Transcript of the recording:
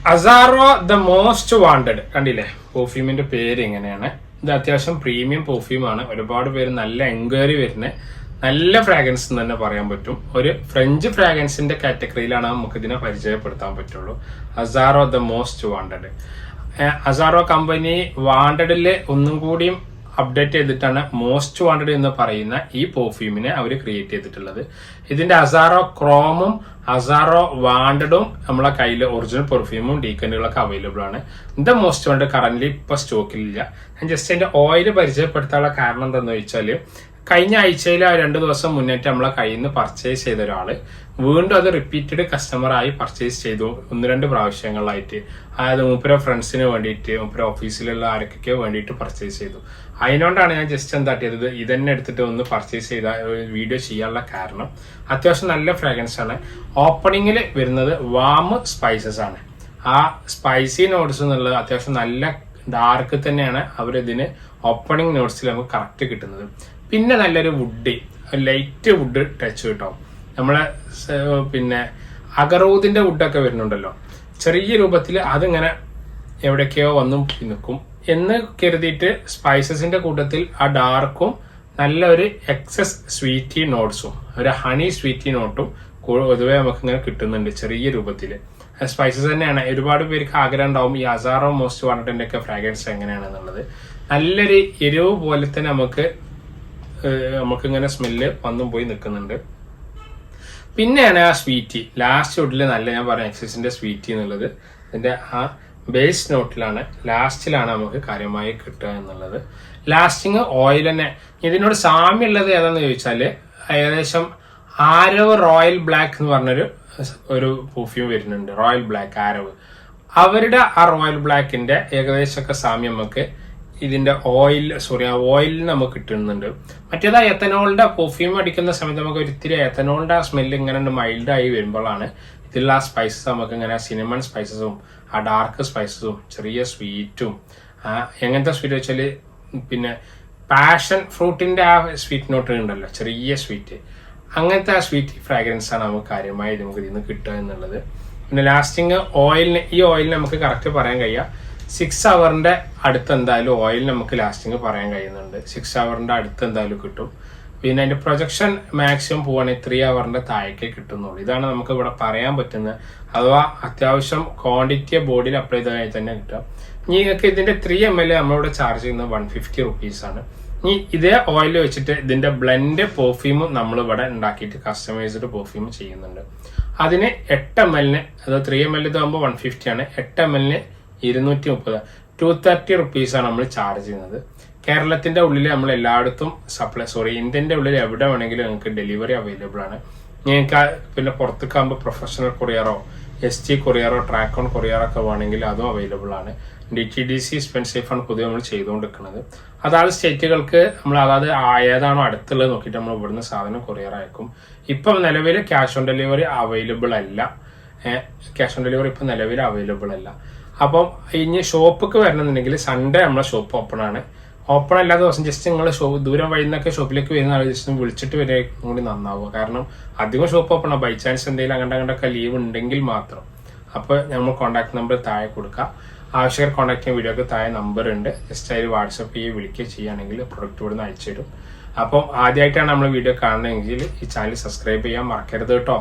അസാറോ the most wanted കണ്ടില്ലേ, പെർഫ്യൂമിന്റെ പേര് എങ്ങനെയാണ്. ഇത് അത്യാവശ്യം പ്രീമിയം പെർഫ്യൂമാണ്. ഒരുപാട് പേര് നല്ല എൻക്വയറി വരുന്നത് നല്ല ഫ്രാഗ്രൻസ് എന്ന് തന്നെ പറയാൻ പറ്റും. ഒരു ഫ്രഞ്ച് ഫ്രാഗ്രൻസിന്റെ കാറ്റഗറിയിലാണ് നമുക്ക് ഇതിനെ പരിചയപ്പെടുത്താൻ പറ്റുള്ളൂ. അസാറോ ദ മോസ്റ്റ് വാണ്ടഡ്. അസാറോ കമ്പനി വാണ്ടഡില് ഒന്നും കൂടിയും അപ്ഡേറ്റ് ചെയ്തിട്ടാണ് മോസ്റ്റ് വാണ്ടഡ് എന്ന് പറയുന്ന ഈ പെർഫ്യൂമിനെ അവർ ക്രിയേറ്റ് ചെയ്തിട്ടുള്ളത്. ഇതിന്റെ അസാറോ ക്രോമും അസാറോ വാണ്ടഡും നമ്മളെ കയ്യിൽ ഒറിജിനൽ പെർഫ്യൂമും ഡീക്കൻറ്റുകളൊക്കെ അവൈലബിൾ ആണ്. ദ മോസ്റ്റ് വാണ്ടഡ് കറന്റ് ഇപ്പൊ സ്റ്റോക്കിലില്ല. ഞാൻ ജസ്റ്റ് അതിന്റെ ഓയിൽ പരിചയപ്പെടുത്താനുള്ള കാരണം എന്താണെന്ന് വെച്ചാൽ, കഴിഞ്ഞ ആഴ്ചയിൽ 2 ദിവസം മുന്നേറ്റ് നമ്മളെ കയ്യിൽ നിന്ന് പർച്ചേസ് ചെയ്ത ഒരാള് വീണ്ടും അത് റിപ്പീറ്റഡ് കസ്റ്റമർ ആയി പർച്ചേസ് ചെയ്തു 1-2 പ്രാവശ്യങ്ങളായിട്ട്. അതായത് മൂപ്പര ഫ്രണ്ട്സിന് വേണ്ടിയിട്ട്, മൂപ്പര ഓഫീസിലുള്ള ആരൊക്കെ വേണ്ടിയിട്ട് പർച്ചേസ് ചെയ്തു. അതിനോണ്ടാണ് ഞാൻ ജസ്റ്റ് എന്താട്ടിയത് ഇതന്നെ എടുത്തിട്ട് ഒന്ന് പർച്ചേസ് ചെയ്ത വീഡിയോ ചെയ്യാനുള്ള കാരണം. അത്യാവശ്യം നല്ല ഫ്രാഗ്രൻസ് ആണ്. ഓപ്പണിങ്ങിൽ വരുന്നത് വാം സ്പൈസസ് ആണ്. ആ സ്പൈസി നോട്ട്സ് എന്നുള്ളത് അത്യാവശ്യം നല്ല ഡാർക്ക് തന്നെയാണ് അവരിതിന് ഓപ്പണിംഗ് നോട്ട്സിൽ നമുക്ക് കറക്റ്റ് കിട്ടുന്നത്. പിന്നെ നല്ലൊരു വുഡ്, ലൈറ്റ് വുഡ് ടച്ച് കിട്ടും. നമ്മളെ പിന്നെ അഗറൂദിന്റെ വുഡൊക്കെ വരുന്നുണ്ടല്ലോ, ചെറിയ രൂപത്തിൽ അതിങ്ങനെ എവിടേക്കോ വന്നും നിൽക്കും എന്ന് കരുതിയിട്ട് സ്പൈസസിന്റെ കൂട്ടത്തിൽ ആ ഡാർക്കും നല്ലൊരു എക്സസ് സ്വീറ്റി നോട്ട്സും ഒരു ഹണി സ്വീറ്റി നോട്ടും പൊതുവെ നമുക്ക് ഇങ്ങനെ കിട്ടുന്നുണ്ട് ചെറിയ രൂപത്തിൽ. സ്പൈസസ് തന്നെയാണ്. ഒരുപാട് പേർക്ക് ആഗ്രഹം ഉണ്ടാവും ഈ അസാറോ മോസ്റ്റ് വാണ്ടഡിന്റെ ഒക്കെ ഫ്രാഗ്രൻസ് എങ്ങനെയാണെന്നുള്ളത്. നല്ലൊരു എരിവ് പോലെ തന്നെ നമുക്കിങ്ങനെ സ്മെല്ല് വന്നും പോയി നിൽക്കുന്നുണ്ട്. പിന്നെയാണ് ആ സ്വീറ്റി ലാസ്റ്റ് വുഡിൽ നല്ല, ഞാൻ പറയാം എക്സസിന്റെ സ്വീറ്റി എന്നുള്ളത് ഇതിന്റെ ആ ബേസ് നോട്ടിലാണ്, ലാസ്റ്റിലാണ് നമുക്ക് കാര്യമായി കിട്ടുക എന്നുള്ളത്. ലാസ്റ്റിങ് ഓയിൽ തന്നെ. ഇതിനോട് സാമ്യമുള്ളത് ഏതാന്ന് ചോദിച്ചാല് ഏകദേശം ആരവ് റോയൽ ബ്ലാക്ക് എന്ന് പറഞ്ഞൊരു പെർഫ്യൂം വരുന്നുണ്ട്, റോയൽ ബ്ലാക്ക് ആരവ്. അവരുടെ ആ റോയൽ ബ്ലാക്കിന്റെ ഏകദേശമൊക്കെ സാമ്യം നമുക്ക് ഇതിന്റെ ഓയിലിന് നമുക്ക് കിട്ടുന്നുണ്ട്. മറ്റേതാ എത്തനോളിന്റെ പെർഫ്യൂം അടിക്കുന്ന സമയത്ത് നമുക്ക് ഒരിത്തിരി എത്തനോളിന്റെ ആ സ്മെല്ല് ഇങ്ങനെ മൈൽഡായി വരുമ്പോഴാണ് ഇതിലുള്ള ആ സ്പൈസസ് നമുക്ക് ഇങ്ങനെ സിനമൺ സ്പൈസസും ആ ഡാർക്ക് സ്പൈസസും ചെറിയ സ്വീറ്റും എങ്ങനത്തെ സ്വീറ്റ് വെച്ചാൽ പിന്നെ പാഷൻ ഫ്രൂട്ടിന്റെ ആ സ്വീറ്റ് നോട്ട് ഉണ്ടല്ലോ, ചെറിയ സ്വീറ്റ്, അങ്ങനത്തെ ആ സ്വീറ്റ് ഫ്രാഗ്രൻസ് ആണ് നമുക്ക് കാര്യമായി നമുക്ക് ഇതിൽ നിന്ന് കിട്ടുക എന്നുള്ളത്. പിന്നെ ലാസ്റ്റിങ് ഈ ഓയിലിന് നമുക്ക് കറക്റ്റ് പറയാൻ കഴിയുക 6 hourന്റെ അടുത്ത് എന്തായാലും ഓയിൽ നമുക്ക് ലാസ്റ്റിങ് പറയാൻ കഴിയുന്നുണ്ട്. 6 hourന്റെ അടുത്ത് എന്തായാലും കിട്ടും. പിന്നെ അതിന്റെ പ്രൊജക്ഷൻ മാക്സിമം പോവുകയാണെങ്കിൽ 3 hourന്റെ താഴേക്ക് കിട്ടുന്നുള്ളൂ. ഇതാണ് നമുക്ക് ഇവിടെ പറയാൻ പറ്റുന്നത്. അഥവാ അത്യാവശ്യം ക്വാണ്ടിറ്റി ബോഡിയിൽ അപ്ലൈ ചെയ്തതായി തന്നെ കിട്ടുക. നിങ്ങൾക്ക് ഇതിന്റെ 3 ml നമ്മളിവിടെ ചാർജ് ചെയ്യുന്നത് 150 rupees ആണ്. ഇനി ഇതേ ഓയിൽ വെച്ചിട്ട് ഇതിന്റെ ബ്ലെൻഡ് പെർഫ്യൂമും നമ്മൾ ഇവിടെ ഉണ്ടാക്കിയിട്ട് കസ്റ്റമൈസ്ഡ് പെർഫ്യൂം ചെയ്യുന്നുണ്ട്. അതിന് 8 ml അത് 3 ml ഇതാകുമ്പോൾ 150 ആണ്. 8 ml 230, 230 rupees ആണ് നമ്മൾ ചാർജ് ചെയ്യുന്നത്. കേരളത്തിന്റെ ഉള്ളിൽ നമ്മൾ എല്ലായിടത്തും ഇന്ത്യന്റെ ഉള്ളിൽ എവിടെ വേണമെങ്കിലും നിങ്ങൾക്ക് ഡെലിവറി അവൈലബിൾ ആണ്. നിങ്ങൾക്ക് പിന്നെ പുറത്തേക്കാകുമ്പോൾ പ്രൊഫഷണൽ കൊറിയറോ ST കൊറിയറോ ട്രാക്ക് ഓൺ കൊറിയറോ ഒക്കെ വേണമെങ്കിൽ അതും അവൈലബിൾ ആണ്. DTDC സ്പെൻസേഫ് ആണ് പൊതുവെ നമ്മൾ ചെയ്തുകൊണ്ടിരിക്കുന്നത്. അതായത് സ്റ്റേറ്റുകൾക്ക് നമ്മൾ അതായത് ഏതാണോ അടുത്തുള്ളത് നോക്കിയിട്ട് നമ്മൾ ഇവിടുന്ന് സാധനം കൊറിയർ അയക്കും. ഇപ്പം നിലവിൽ ക്യാഷ് ഓൺ ഡെലിവറി അവൈലബിൾ അല്ല. ക്യാഷ് ഓൺ ഡെലിവറി ഇപ്പം നിലവിൽ അവൈലബിൾ അല്ല. അപ്പം ഇനി ഷോപ്പിക്ക് വരണമെന്നുണ്ടെങ്കിൽ സൺഡേ നമ്മളെ ഷോപ്പ് ഓപ്പൺ ആണ്. ഓപ്പൺ അല്ലാത്ത ദിവസം ജസ്റ്റ് നിങ്ങൾ ദൂരം വഴി നിന്നൊക്കെ ഷോപ്പിലേക്ക് വരുന്ന ആൾ ജസ്റ്റ് വിളിച്ചിട്ട് വരെ കൂടി നന്നാവുക. കാരണം അധികം ഷോപ്പ് ഓപ്പൺ ആണ്. ബൈ ചാൻസ് എന്തെങ്കിലും അങ്ങോട്ടൊക്കെ ലീവ് ഉണ്ടെങ്കിൽ മാത്രം. അപ്പോൾ നമ്മൾ കോൺടാക്ട് നമ്പർ താഴെ കൊടുക്കുക. ആവശ്യക്കാർ കോൺടാക്ട് ചെയ്യാൻ വീഡിയോക്ക് താഴെ നമ്പർ ഉണ്ട്. ജസ്റ്റ് അതിൽ വാട്സപ്പ് വിളിക്കുക ചെയ്യുകയാണെങ്കിൽ പ്രൊഡക്റ്റ് ഇവിടുന്ന് അയച്ചു തരും. അപ്പം ആദ്യമായിട്ടാണ് നമ്മൾ വീഡിയോ കാണണമെങ്കിൽ ഈ ചാനൽ സബ്സ്ക്രൈബ് ചെയ്യാൻ മറക്കരുത് കേട്ടോ.